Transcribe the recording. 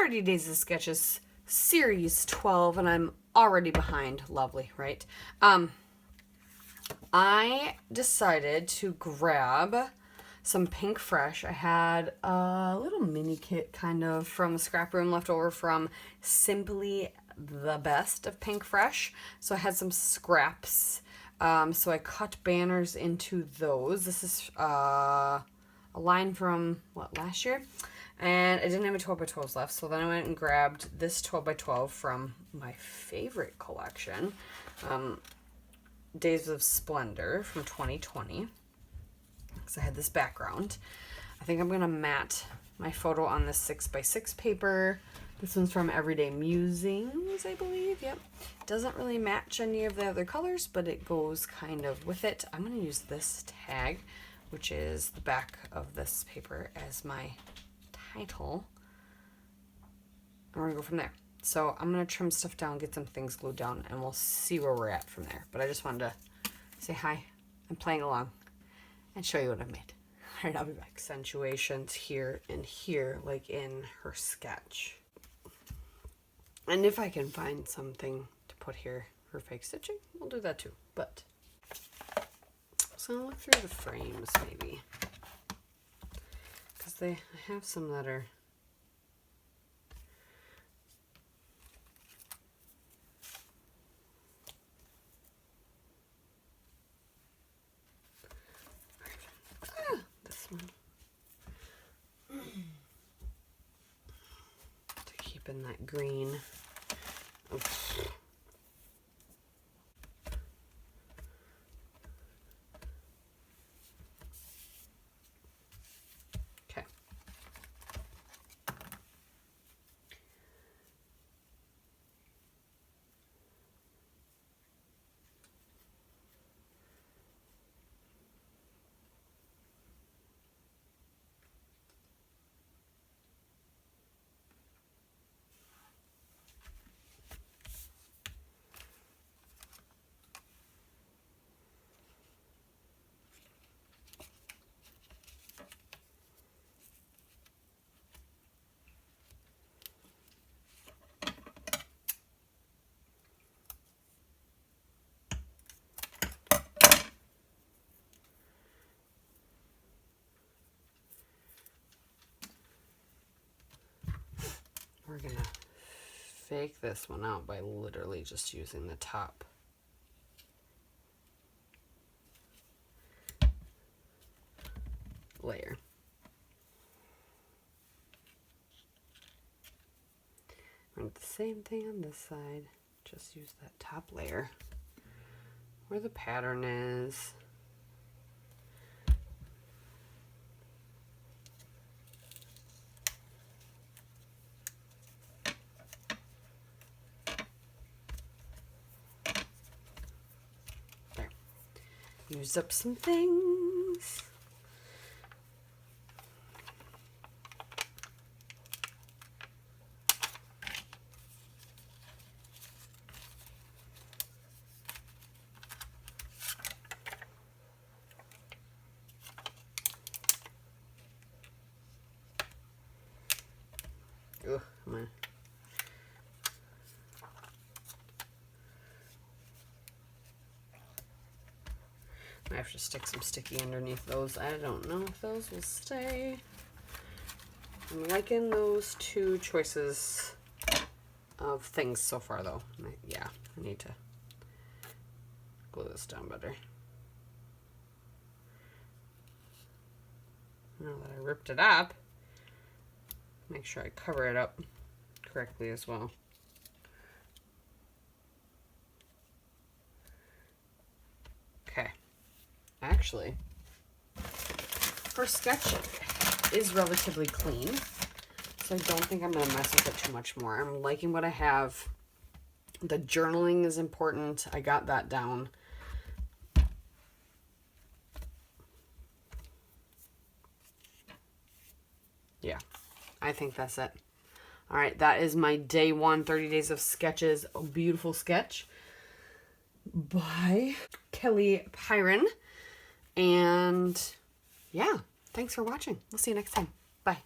30 Days of Sketches Series 12, and I'm already behind. Lovely, right? I decided to grab some Pink Fresh. I had a little mini kit kind of from the scrap room left over from Simply the Best of Pink Fresh. So I had some scraps. So I cut banners into those. This is a line from, last year? And I didn't have any 12x12s left, so then I went and grabbed this 12x12 from my favorite collection, Days of Splendor from 2020. Because I had this background. I think I'm going to mat my photo on this 6x6 paper. This one's from Everyday Musings, I believe. Yep. Doesn't really match any of the other colors, but it goes kind of with it. I'm going to use this tag, which is the back of this paper, as my title. And we're going to go from there. So I'm going to trim stuff down, get some things glued down, and we'll see where we're at from there. But I just wanted to say hi. I'm playing along and show you what I've made. All right, I'll be back. Accentuations here and here, like in her sketch. And if I can find something to put here for fake stitching, we'll do that too. But so I'll look through the frames maybe, because I have some that are this one to keep in that green. Oops. Okay. We're gonna fake this one out by literally just using the top layer. We're gonna do the same thing on this side. Just use that top layer where the pattern is. There. Use up some things. Ugh, come on. I have to stick some sticky underneath those. I don't know if those will stay. I'm liking those two choices of things so far, though. Yeah, I need to glue this down better. Now that I ripped it up, make sure I cover it up correctly as well. Okay. Actually, her sketch is relatively clean, so I don't think I'm going to mess with it too much more. I'm liking what I have. The journaling is important. I got that down. Yeah, I think that's it. All right, that is my day one, 30 Days of Sketches. A beautiful sketch by Kelly Pyron. And yeah, thanks for watching. We'll see you next time. Bye.